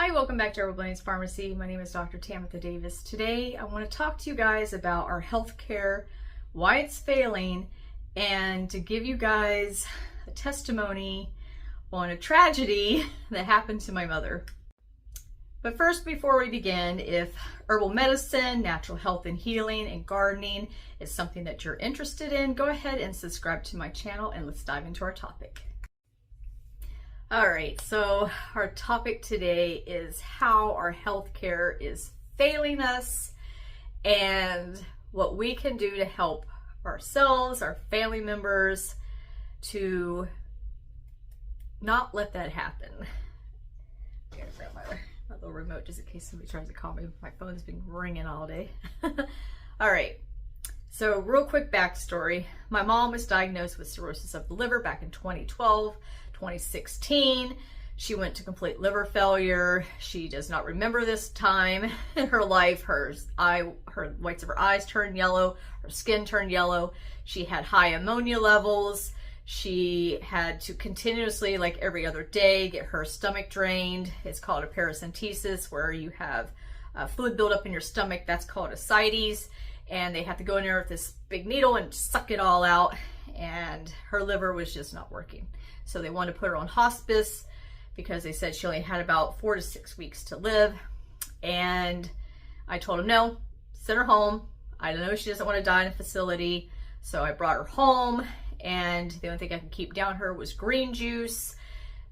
Hi, welcome back to Herbal Blends Pharmacy. My name is Dr. Tamitha Davis. Today I want to talk to you guys about our healthcare, why it's failing, and to give you guys a testimony on a tragedy that happened to my mother. But first, before we begin, if herbal medicine, natural health and healing, and gardening is something that you're interested in, go ahead and subscribe to my channel and let's dive into our topic. All right, so our topic today is how our healthcare is failing us and what we can do to help ourselves, our family members, to not let that happen. I'm gonna grab my little remote just in case somebody tries to call me. My phone's been ringing all day. All right, so real quick backstory. My mom was diagnosed with cirrhosis of the liver back in 2012. 2016, she went to complete liver failure. She does not remember this time in her life. Her whites of her eyes turned yellow, her skin turned yellow. She had high ammonia levels. She had to continuously, like every other day, get her stomach drained. It's called a paracentesis, where you have fluid buildup in your stomach. That's called ascites. And they have to go in there with this big needle and suck it all out. And her liver was just not working. So they wanted to put her on hospice because they said she only had about 4 to 6 weeks to live. And I told them, no, send her home. I know she doesn't want to die in a facility. So I brought her home, and the only thing I could keep down her was green juice.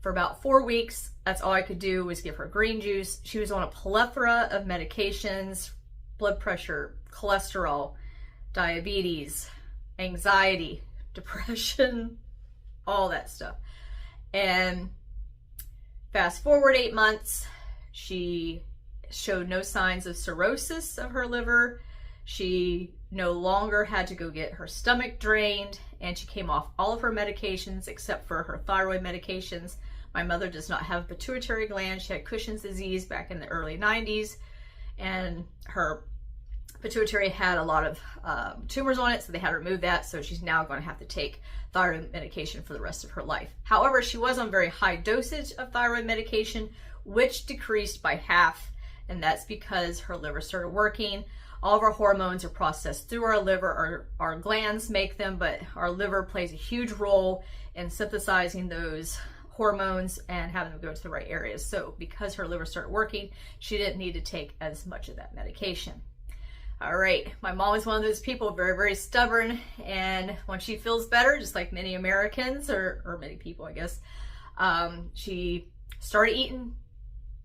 For about 4 weeks, that's all I could do was give her green juice. She was on a plethora of medications: blood pressure, cholesterol, diabetes, anxiety, depression, all that stuff. And fast forward 8 months, she showed no signs of cirrhosis of her liver. She no longer had to go get her stomach drained, and she came off all of her medications except for her thyroid medications. My mother does not have a pituitary gland. She had Cushing's disease back in the early 90s, and her pituitary had a lot of tumors on it, so they had to remove that. So she's now going to have to take thyroid medication for the rest of her life. However, she was on very high dosage of thyroid medication, which decreased by half, and that's because her liver started working. All of our hormones are processed through our liver. Our glands make them, but our liver plays a huge role in synthesizing those hormones and having them go to the right areas. So because her liver started working, she didn't need to take as much of that medication. All right, my mom is one of those people, very, very stubborn, and when she feels better, just like many Americans, or many people, I guess, she started eating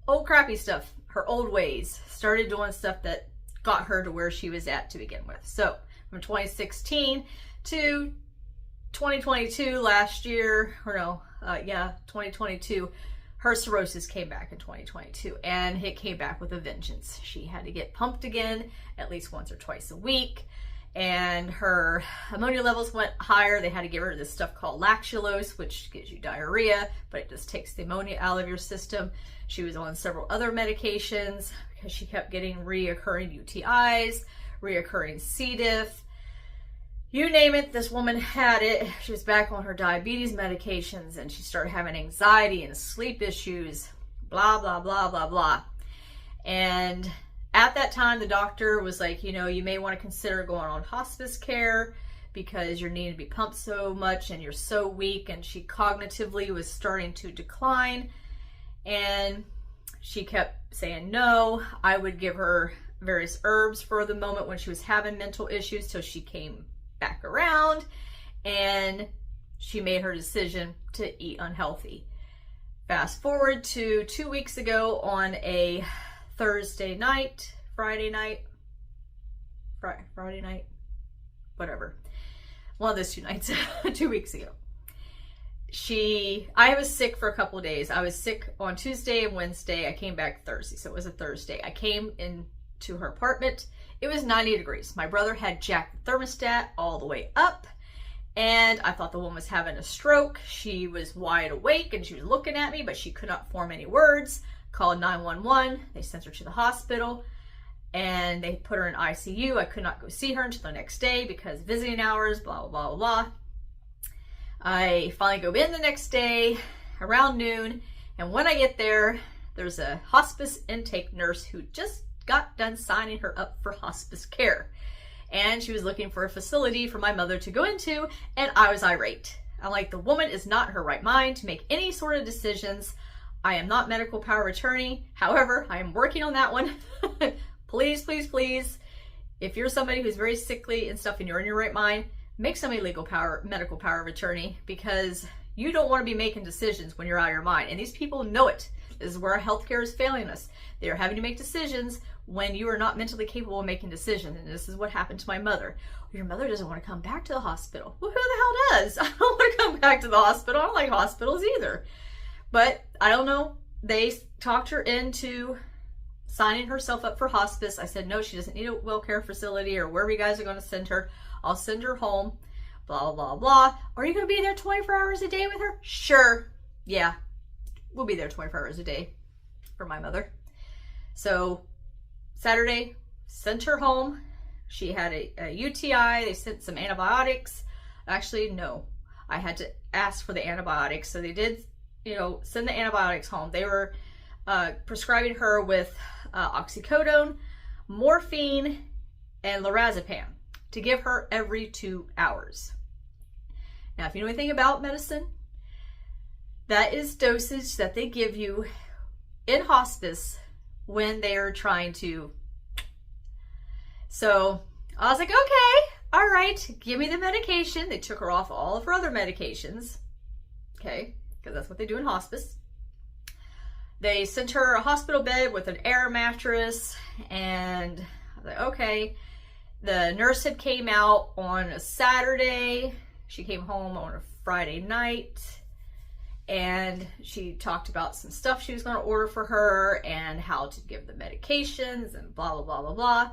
old crappy stuff, her old ways, started doing stuff that got her to where she was at to begin with. So from 2016 to 2022, last year, 2022, her cirrhosis came back in 2022, and it came back with a vengeance. She had to get pumped again at least once or twice a week, and her ammonia levels went higher. They had to give her this stuff called lactulose, which gives you diarrhea, but it just takes the ammonia out of your system. She was on several other medications because she kept getting reoccurring UTIs, reoccurring C. diff. You name it, this woman had it. She was back on her diabetes medications, and she started having anxiety and sleep issues, blah, blah, blah, blah, blah. And at that time, the doctor was like, you may want to consider going on hospice care because you're needing to be pumped so much and you're so weak. And she cognitively was starting to decline. And she kept saying no. I would give her various herbs for the moment when she was having mental issues till she came back around, and she made her decision to eat unhealthy. Fast forward to 2 weeks ago on a Friday night, whatever, one of those 2 nights, 2 weeks ago. I was sick for a couple of days. I was sick on Tuesday and Wednesday. I came back Thursday, so it was a Thursday. I came into her apartment. It was 90 degrees. My brother had jacked the thermostat all the way up, and I thought the woman was having a stroke. She was wide awake, and she was looking at me, but she could not form any words. Called 911. They sent her to the hospital, and they put her in ICU. I could not go see her until the next day because visiting hours, blah, blah, blah, blah. I finally go in the next day around noon, and when I get there, there's a hospice intake nurse who just got done signing her up for hospice care. And she was looking for a facility for my mother to go into, and I was irate. I'm like, the woman is not in her right mind to make any sort of decisions. I am not medical power of attorney. However, I am working on that one. Please, please, please. If you're somebody who's very sickly and stuff and you're in your right mind, make somebody medical power of attorney, because you don't want to be making decisions when you're out of your mind. And these people know it. This is where our healthcare is failing us. They are having to make decisions when you are not mentally capable of making decisions. And this is what happened to my mother. Your mother doesn't want to come back to the hospital. Well, who the hell does? I don't want to come back to the hospital. I don't like hospitals either. But I don't know. They talked her into signing herself up for hospice. I said, no, she doesn't need a well-care facility or wherever you guys are going to send her. I'll send her home. Blah, blah, blah. Are you going to be there 24 hours a day with her? Sure. Yeah. We'll be there 24 hours a day for my mother. So Saturday, sent her home. She had a UTI. They sent some antibiotics. Actually, no. I had to ask for the antibiotics. So they did, send the antibiotics home. They were prescribing her with oxycodone, morphine, and lorazepam to give her every 2 hours. Now, if you know anything about medicine, that is dosage that they give you in hospice when they are trying to. So I was like, okay, all right, give me the medication. They took her off all of her other medications, okay, because that's what they do in hospice. They sent her a hospital bed with an air mattress, and I was like, okay. The nurse had came out on a Saturday. She came home on a Friday night, and she talked about some stuff she was going to order for her and how to give the medications and blah, blah, blah, blah, blah.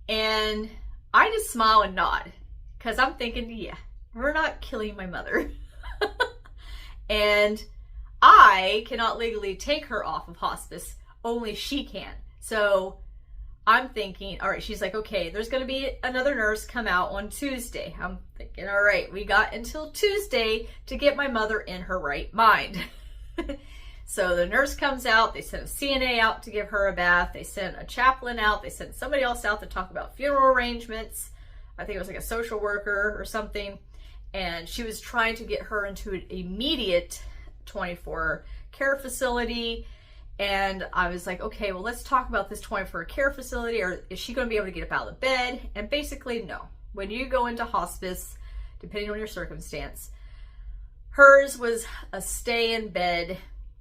And I just smile and nod because I'm thinking, yeah, we're not killing my mother. And I cannot legally take her off of hospice. Only she can. So I'm thinking, all right, she's like, okay, there's going to be another nurse come out on Tuesday. I'm thinking, all right, we got until Tuesday to get my mother in her right mind. So the nurse comes out. They sent a CNA out to give her a bath. They sent a chaplain out. They sent somebody else out to talk about funeral arrangements. I think it was like a social worker or something. And she was trying to get her into an immediate 24 care facility. And I was like, okay, well, let's talk about this 24 care facility, or is she going to be able to get up out of bed? And basically, no. When you go into hospice, depending on your circumstance, hers was a stay in bed,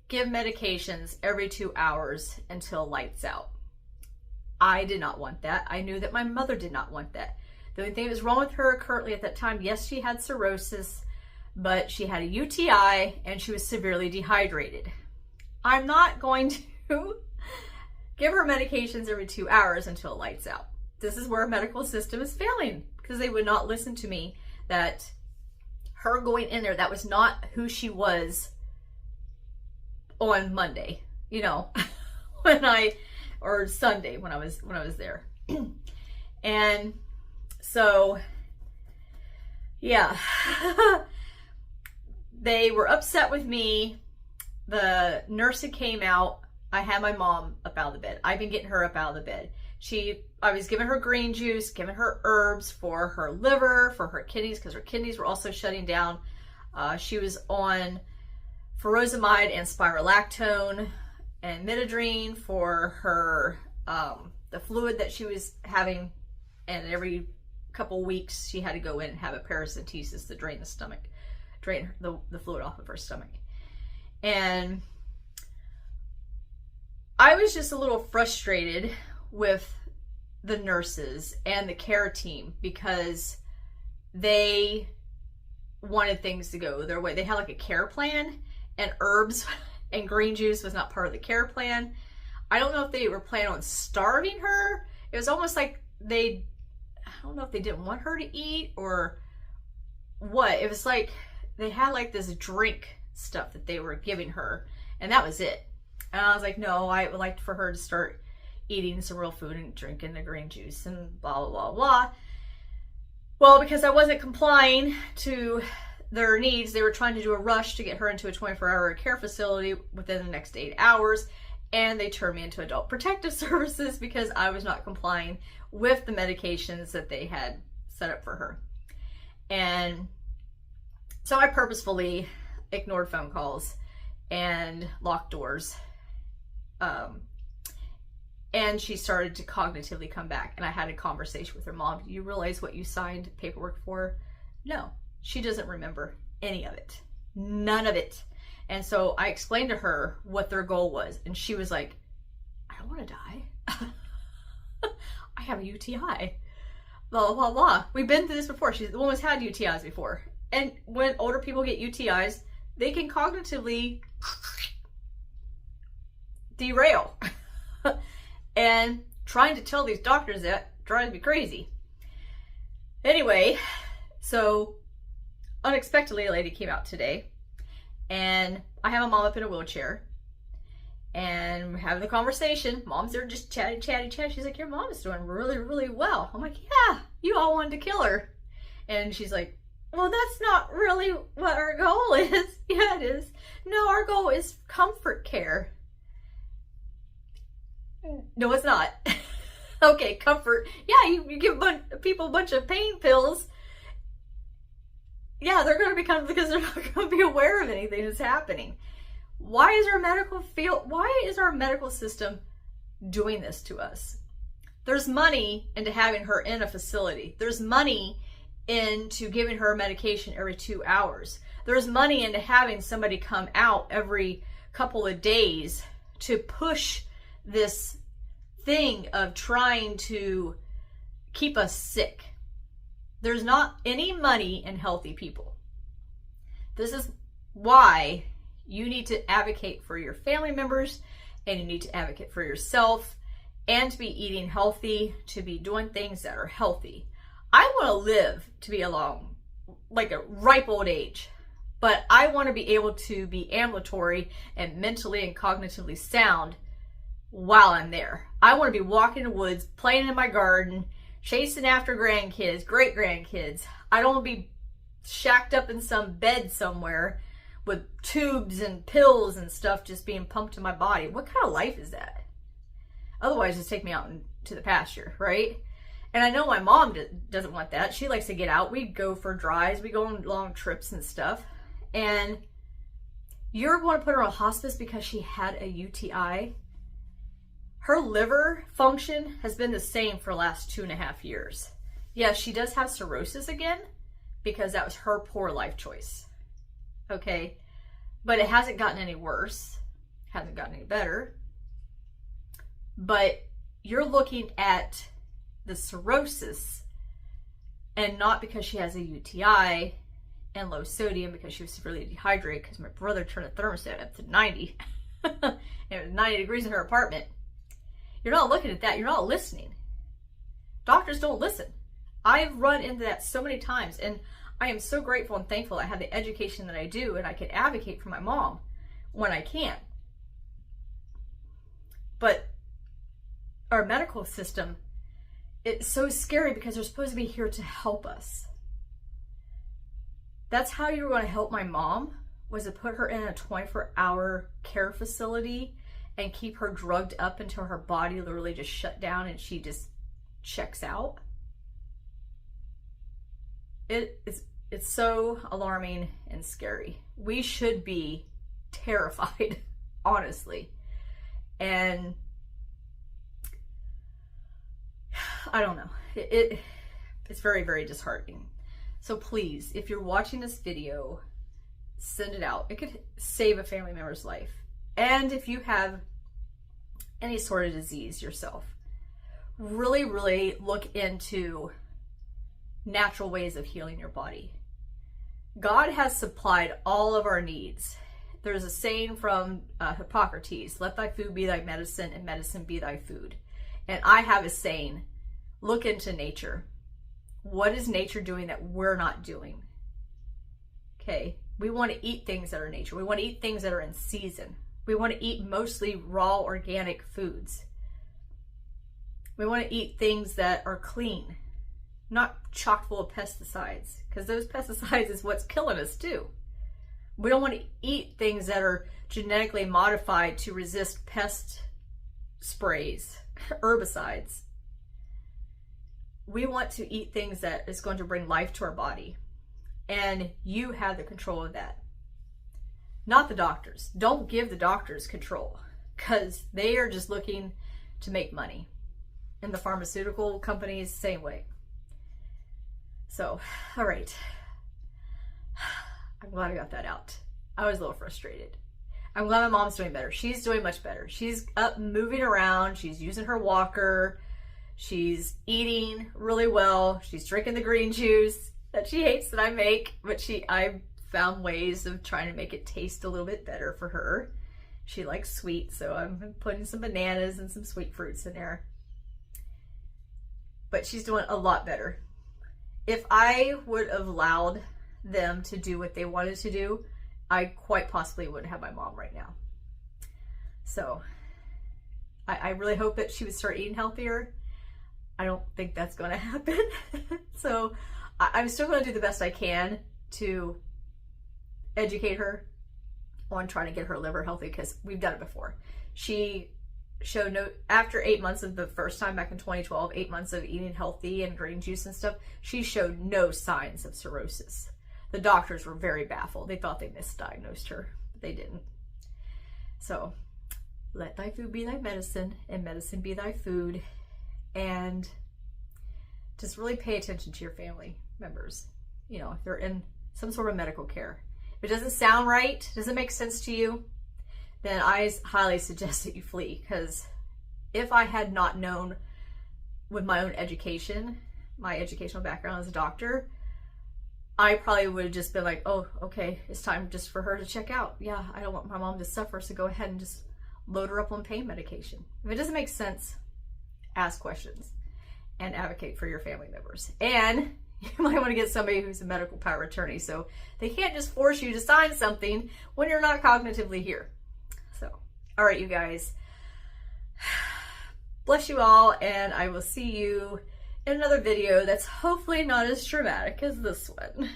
give medications every 2 hours until lights out. I did not want that. I knew that my mother did not want that. The only thing that was wrong with her currently at that time, yes, she had cirrhosis, but she had a UTI and she was severely dehydrated. I'm not going to give her medications every 2 hours until it lights out. This is where our medical system is failing, because they would not listen to me, that her going in there, that was not who she was on Monday, or Sunday when I was there. And so, yeah, they were upset with me. The nurse that came out, I had my mom up out of the bed. I've been getting her up out of the bed. I was giving her green juice, giving her herbs for her liver, for her kidneys, because her kidneys were also shutting down. She was on furosemide and spirolactone and midodrine for her, the fluid that she was having. And every couple weeks, she had to go in and have a paracentesis to drain the fluid off of her stomach. And I was just a little frustrated with the nurses and the care team, because they wanted things to go their way. They had like a care plan, and herbs and green juice was not part of the care plan. I don't know if they were planning on starving her. It was almost like I don't know if they didn't want her to eat or what. It was like they had like this drink stuff that they were giving her, and that was it. And I was like, no, I would like for her to start eating some real food and drinking the green juice and blah, blah, blah, blah. Well, because I wasn't complying to their needs, they were trying to do a rush to get her into a 24-hour care facility within the next 8 hours, and they turned me into Adult Protective Services because I was not complying with the medications that they had set up for her. And so I purposefully ignored phone calls and locked doors. And she started to cognitively come back, and I had a conversation with her mom. Do you realize what you signed paperwork for? No, she doesn't remember any of it. None of it. And so I explained to her what their goal was, and she was like, I don't want to die. I have a UTI. Blah, blah, blah. We've been through this before. The woman's had UTIs before. And when older people get UTIs, they can cognitively derail. And trying to tell these doctors that drives me crazy. Anyway, so unexpectedly a lady came out today, and I have a mom up in a wheelchair, and we're having the conversation. Mom's there just chatting. She's like, your mom is doing really, really well. I'm like, yeah, you all wanted to kill her. And she's like, well, that's not really what our goal is. Yeah, it is. No, our goal is comfort care. No, it's not. Okay, comfort. Yeah, you give people a bunch of pain pills. Yeah, they're going to become, because they're not going to be aware of anything that's happening. Why is our medical system doing this to us? There's money into having her in a facility. There's money into giving her medication every 2 hours. There's money into having somebody come out every couple of days to push this thing of trying to keep us sick. There's not any money in healthy people. This is why you need to advocate for your family members, and you need to advocate for yourself, and to be eating healthy, to be doing things that are healthy. I want to live to be along, like a ripe old age, but I want to be able to be ambulatory and mentally and cognitively sound while I'm there. I want to be walking in the woods, playing in my garden, chasing after grandkids, great grandkids. I don't want to be shacked up in some bed somewhere with tubes and pills and stuff just being pumped in my body. What kind of life is that? Otherwise, just take me out into the pasture, right? And I know my mom doesn't want that. She likes to get out. We go for drives. We go on long trips and stuff. And you're going to put her on hospice because she had a UTI? Her liver function has been the same for the last 2.5 years. Yes, she does have cirrhosis again because that was her poor life choice. Okay? But it hasn't gotten any worse. Hasn't gotten any better. But you're looking at the cirrhosis, and not because she has a UTI and low sodium, because she was severely dehydrated because my brother turned the thermostat up to 90. And it was 90 degrees in her apartment. You're not looking at that. You're not listening. Doctors don't listen. I've run into that so many times, and I am so grateful and thankful I have the education that I do, and I can advocate for my mom when I can. But our medical system, it's so scary because they're supposed to be here to help us. That's how you were going to help my mom, was to put her in a 24-hour care facility and keep her drugged up until her body literally just shut down and she just checks out. It's so alarming and scary. We should be terrified, honestly. And I don't know. It's very, very disheartening. So please, if you're watching this video, send it out. It could save a family member's life. And if you have any sort of disease yourself, really, really look into natural ways of healing your body. God has supplied all of our needs. There's a saying from Hippocrates, let thy food be thy medicine and medicine be thy food. And I have a saying, look into nature. What is nature doing that we're not doing? Okay, we want to eat things that are nature. We want to eat things that are in season. We want to eat mostly raw organic foods. We want to eat things that are clean. not chock full of pesticides, because those pesticides is what's killing us too. We don't want to eat things that are genetically modified to resist pest sprays, herbicides. We want to eat things that is going to bring life to our body. And you have the control of that. Not the doctors. Don't give the doctors control, because they are just looking to make money. And the pharmaceutical companies, same way. So, all right. I'm glad I got that out. I was a little frustrated. I'm glad my mom's doing better. She's doing much better. She's up moving around. She's using her walker. She's eating really well. She's drinking the green juice that she hates that I make, but I found ways of trying to make it taste a little bit better for her. She likes sweet, so I'm putting some bananas and some sweet fruits in there. But she's doing a lot better. If I would have allowed them to do what they wanted to do, I quite possibly wouldn't have my mom right now. So I really hope that she would start eating healthier. I don't think that's going to happen. So I'm still going to do the best I can to educate her on trying to get her liver healthy, because we've done it before. She showed after 8 months of the first time back in 2012, 8 months of eating healthy and green juice and stuff, she showed no signs of cirrhosis. The doctors were very baffled. They thought they misdiagnosed her, but they didn't. So let thy food be thy medicine, and medicine be thy food. And just really pay attention to your family members. You know, if they're in some sort of medical care. If it doesn't sound right, doesn't make sense to you, then I highly suggest that you flee. Because if I had not known with my own education, my educational background as a doctor, I probably would have just been like, oh, okay, it's time just for her to check out. Yeah, I don't want my mom to suffer, so go ahead and just load her up on pain medication. If it doesn't make sense, ask questions and advocate for your family members. And you might want to get somebody who's a medical power of attorney, so they can't just force you to sign something when you're not cognitively here. So, all right, you guys. Bless you all, and I will see you in another video that's hopefully not as dramatic as this one. All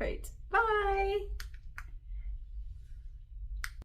right, bye.